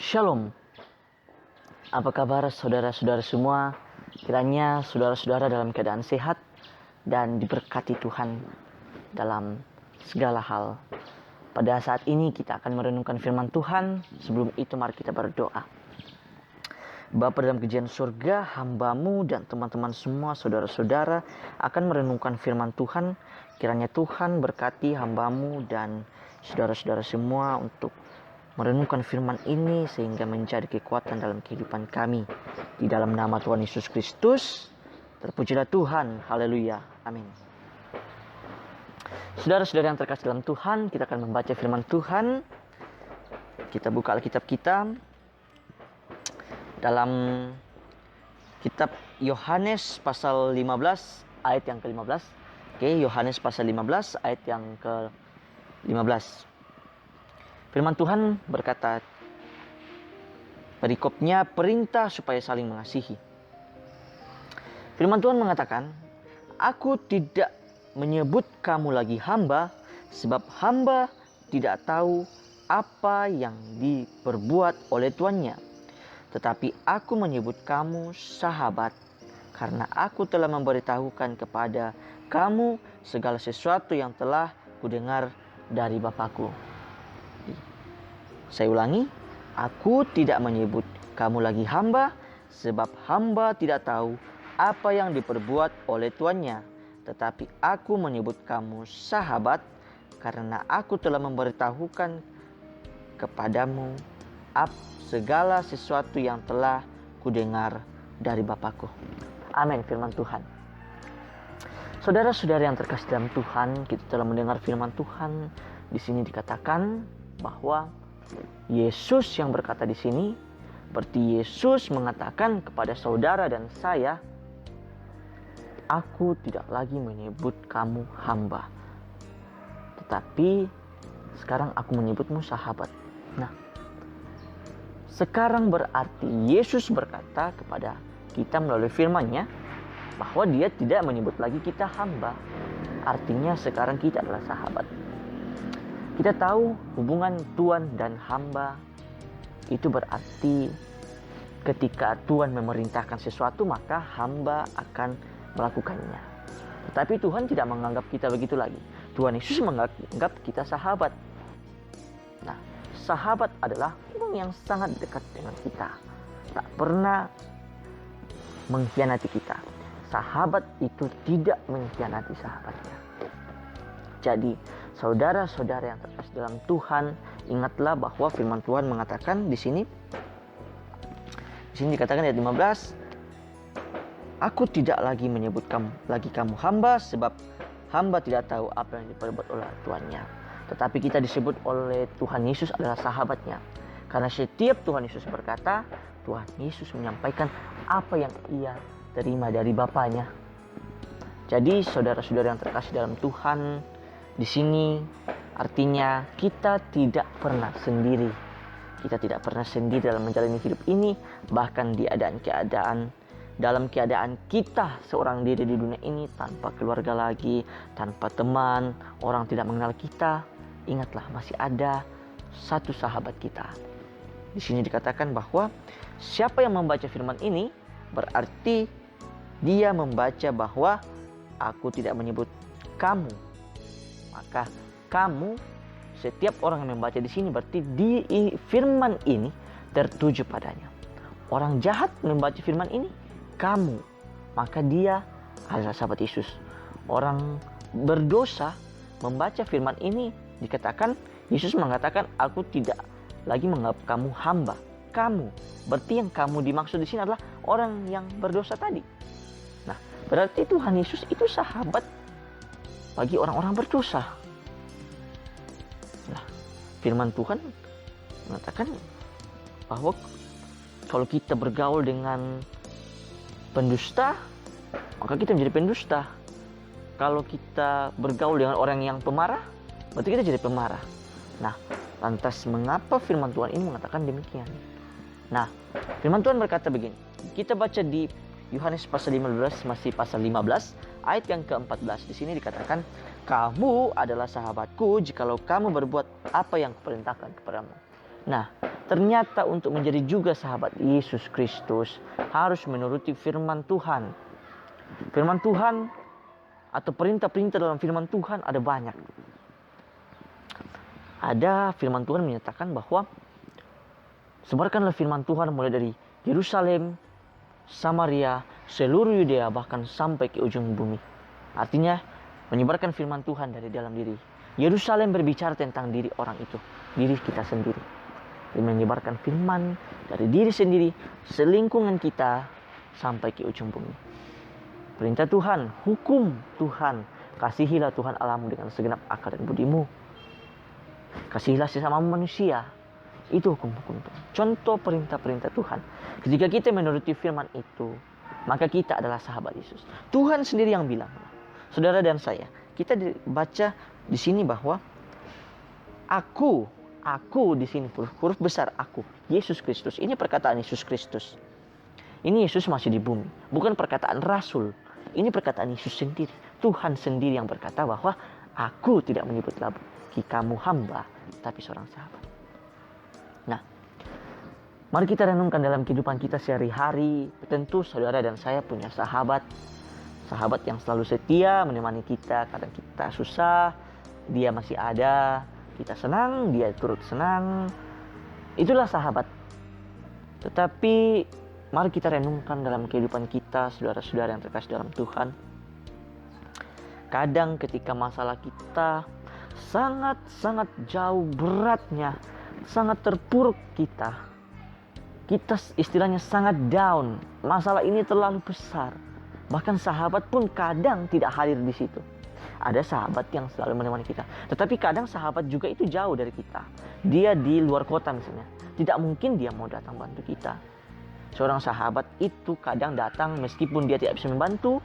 Shalom, apa kabar saudara-saudara semua? Kiranya saudara-saudara dalam keadaan sehat dan diberkati Tuhan dalam segala hal. Pada saat ini kita akan merenungkan firman Tuhan. Sebelum itu mari kita berdoa. Bapa dalam kerajaan surga, hamba-Mu dan teman-teman semua saudara-saudara akan merenungkan firman Tuhan. Kiranya Tuhan berkati hamba-Mu dan saudara-saudara semua untuk merenungkan firman ini sehingga menjadi kekuatan dalam kehidupan kami. Di dalam nama Tuhan Yesus Kristus, terpujilah Tuhan. Haleluya. Amin. Saudara-saudara yang terkasih dalam Tuhan, kita akan membaca firman Tuhan. Kita buka Alkitab kita dalam kitab Yohanes pasal 15 ayat yang ke-15. Oke, Yohanes pasal 15 ayat yang ke-15. Firman Tuhan berkata, perikopnya perintah supaya saling mengasihi. Firman Tuhan mengatakan, aku tidak menyebut kamu lagi hamba, sebab hamba tidak tahu apa yang diperbuat oleh tuannya. Tetapi aku menyebut kamu sahabat, karena aku telah memberitahukan kepada kamu segala sesuatu yang telah kudengar dari Bapa-Ku. Saya ulangi, aku tidak menyebut kamu lagi hamba, sebab hamba tidak tahu apa yang diperbuat oleh tuannya. Tetapi aku menyebut kamu sahabat, karena aku telah memberitahukan kepadamu segala sesuatu yang telah kudengar dari Bapa-Ku. Amin, firman Tuhan. Saudara-saudara yang terkasih dalam Tuhan, kita telah mendengar firman Tuhan. Di sini dikatakan bahwa Yesus yang berkata di sini, seperti Yesus mengatakan kepada saudara dan saya, aku tidak lagi menyebut kamu hamba, tetapi sekarang aku menyebutmu sahabat. Nah, sekarang berarti Yesus berkata kepada kita melalui firman-Nya bahwa Dia tidak menyebut lagi kita hamba. Artinya sekarang kita adalah sahabat. Kita tahu hubungan tuan dan hamba itu berarti ketika tuan memerintahkan sesuatu maka hamba akan melakukannya. Tetapi Tuhan tidak menganggap kita begitu lagi. Tuhan Yesus menganggap kita sahabat. Nah, sahabat adalah orang yang sangat dekat dengan kita, tak pernah mengkhianati kita. Sahabat itu tidak mengkhianati sahabatnya. Jadi, saudara-saudara yang terkasih dalam Tuhan, ingatlah bahwa firman Tuhan mengatakan di sini dikatakan ayat 15, aku tidak lagi menyebut kamu hamba, sebab hamba tidak tahu apa yang diperbuat oleh tuannya. Tetapi kita disebut oleh Tuhan Yesus adalah sahabatnya. Karena setiap Tuhan Yesus berkata, Tuhan Yesus menyampaikan apa yang ia terima dari Bapanya. Jadi saudara-saudara yang terkasih dalam Tuhan, di sini artinya kita tidak pernah sendiri. Kita tidak pernah sendiri dalam menjalani hidup ini. Bahkan dalam keadaan kita seorang diri di dunia ini, tanpa keluarga lagi, tanpa teman, orang tidak mengenal kita, ingatlah masih ada satu sahabat kita. Di sini dikatakan bahwa siapa yang membaca firman ini berarti dia membaca bahwa aku tidak menyebut kamu. Maka kamu, setiap orang yang membaca di sini berarti di firman ini tertuju padanya. Orang jahat membaca firman ini, kamu, maka dia adalah sahabat Yesus. Orang berdosa membaca firman ini, dikatakan Yesus mengatakan, aku tidak lagi menganggap kamu hamba. Kamu, berarti yang kamu dimaksud di sini adalah orang yang berdosa tadi. Nah, berarti Tuhan Yesus itu sahabat bagi orang-orang berdosa. Nah, firman Tuhan mengatakan bahwa kalau kita bergaul dengan pendusta, maka kita menjadi pendusta. Kalau kita bergaul dengan orang yang pemarah, berarti kita jadi pemarah. Nah, lantas mengapa firman Tuhan ini mengatakan demikian? Nah, firman Tuhan berkata begini. Kita baca di Yohanes pasal 15, masih pasal 15, ayat yang ke-14. Di sini dikatakan, kamu adalah sahabatku jikalau kamu berbuat apa yang kuperintahkan kepadamu. Nah, ternyata untuk menjadi juga sahabat Yesus Kristus harus menuruti firman Tuhan. Firman Tuhan atau perintah-perintah dalam firman Tuhan ada banyak. Ada firman Tuhan menyatakan bahwa sebarkanlah firman Tuhan mulai dari Yerusalem, Samaria, seluruh Yudea, bahkan sampai ke ujung bumi. Artinya, menyebarkan firman Tuhan dari dalam diri. Yerusalem berbicara tentang diri orang itu, diri kita sendiri. Dan menyebarkan firman dari diri sendiri, selingkungan kita, sampai ke ujung bumi. Perintah Tuhan, hukum Tuhan, kasihilah Tuhan Allahmu dengan segenap akal dan budimu. Kasihilah sesama manusia. Itu hukum-hukum Tuhan. Contoh perintah-perintah Tuhan. Ketika kita menuruti firman itu, maka kita adalah sahabat Yesus. Tuhan sendiri yang bilang, saudara dan saya, kita baca di sini bahwa aku di sini huruf besar aku, Yesus Kristus. Ini perkataan Yesus Kristus. Ini Yesus masih di bumi, bukan perkataan rasul. Ini perkataan Yesus sendiri. Tuhan sendiri yang berkata bahwa aku tidak menyebut lagi kamu hamba, tapi seorang sahabat. Nah, mari kita renungkan dalam kehidupan kita sehari-hari. Tentu saudara dan saya punya sahabat. Sahabat yang selalu setia menemani kita. Kadang kita susah, dia masih ada. Kita senang, dia turut senang. Itulah sahabat. Tetapi mari kita renungkan dalam kehidupan kita, saudara-saudara yang terkasih dalam Tuhan. Kadang ketika masalah kita sangat-sangat jauh beratnya, sangat terpuruk kita istilahnya sangat down. Masalah ini terlalu besar. Bahkan sahabat pun kadang tidak hadir di situ. Ada sahabat yang selalu menemani kita. Tetapi kadang sahabat juga itu jauh dari kita. Dia di luar kota misalnya. Tidak mungkin dia mau datang bantu kita. Seorang sahabat itu kadang datang meskipun dia tidak bisa membantu.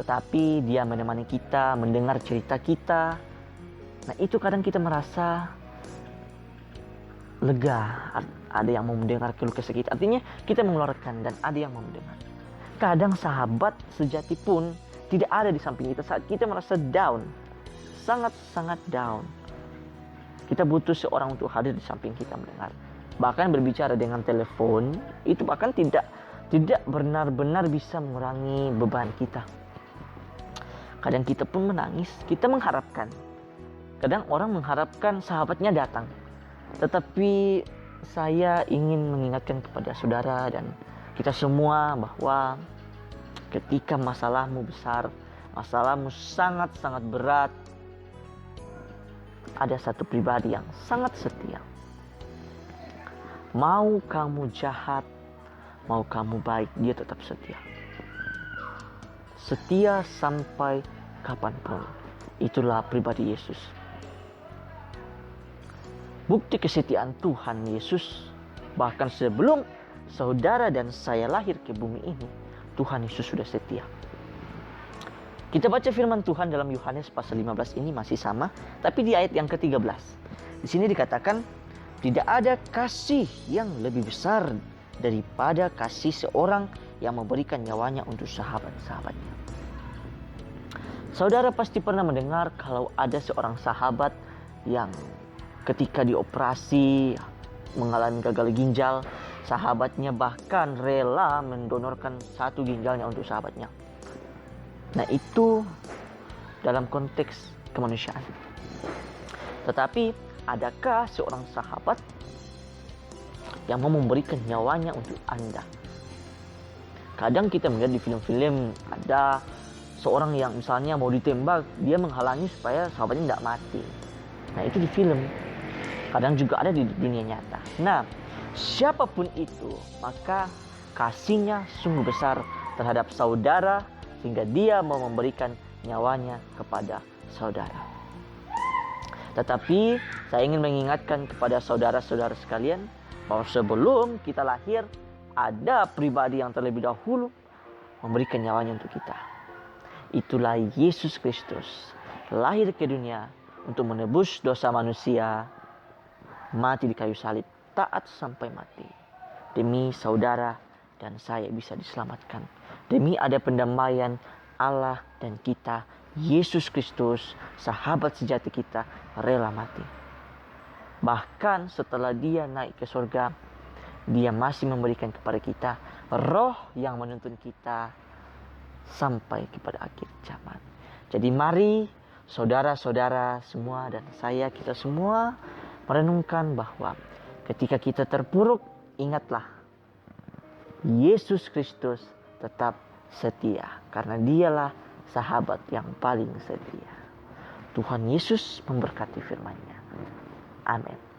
Tetapi dia menemani kita, mendengar cerita kita. Nah, itu kadang kita merasa lega. Ada yang mau mendengar keluh kesah kita. Artinya kita mengeluarkan dan ada yang mau mendengar. Kadang sahabat sejati pun tidak ada di samping kita saat kita merasa down. Sangat-sangat down. Kita butuh seorang untuk hadir di samping kita mendengar. Bahkan berbicara dengan telepon, itu bahkan tidak benar-benar bisa mengurangi beban kita. Kadang kita pun menangis, kita mengharapkan. Kadang orang mengharapkan sahabatnya datang. Tetapi saya ingin mengingatkan kepada saudara dan kita semua bahwa ketika masalahmu besar, masalahmu sangat-sangat berat, ada satu pribadi yang sangat setia. Mau kamu jahat, mau kamu baik, dia tetap setia. Setia sampai kapanpun. Itulah pribadi Yesus. Bukti kesetiaan Tuhan Yesus, bahkan sebelum saudara dan saya lahir ke bumi ini, Tuhan Yesus sudah setia. Kita baca firman Tuhan dalam Yohanes pasal 15 ini masih sama, tapi di ayat yang ke-13. Di sini dikatakan, tidak ada kasih yang lebih besar daripada kasih seorang yang memberikan nyawanya untuk sahabat-sahabatnya. Saudara pasti pernah mendengar kalau ada seorang sahabat yang ketika dioperasi mengalami gagal ginjal, sahabatnya bahkan rela mendonorkan satu ginjalnya untuk sahabatnya. Nah, itu dalam konteks kemanusiaan. Tetapi adakah seorang sahabat yang mau memberikan nyawanya untuk Anda? Kadang kita melihat di film-film ada seorang yang misalnya mau ditembak, dia menghalangi supaya sahabatnya tidak mati. Nah, itu di film. Kadang juga ada di dunia nyata. Nah, siapapun itu, maka kasihnya sungguh besar terhadap saudara sehingga dia mau memberikan nyawanya kepada saudara. Tetapi saya ingin mengingatkan kepada saudara-saudara sekalian bahwa sebelum kita lahir ada pribadi yang terlebih dahulu memberikan nyawanya untuk kita. Itulah Yesus Kristus, lahir ke dunia untuk menebus dosa manusia, mati di kayu salib, taat sampai mati. Demi saudara dan saya bisa diselamatkan. Demi ada pendamaian Allah dan kita, Yesus Kristus, sahabat sejati kita, rela mati. Bahkan setelah dia naik ke surga, dia masih memberikan kepada kita roh yang menuntun kita sampai kepada akhir zaman. Jadi mari saudara-saudara semua dan kita semua merenungkan bahwa ketika kita terpuruk, ingatlah Yesus Kristus tetap setia, karena dialah sahabat yang paling setia. Tuhan Yesus memberkati firman-Nya. Amin.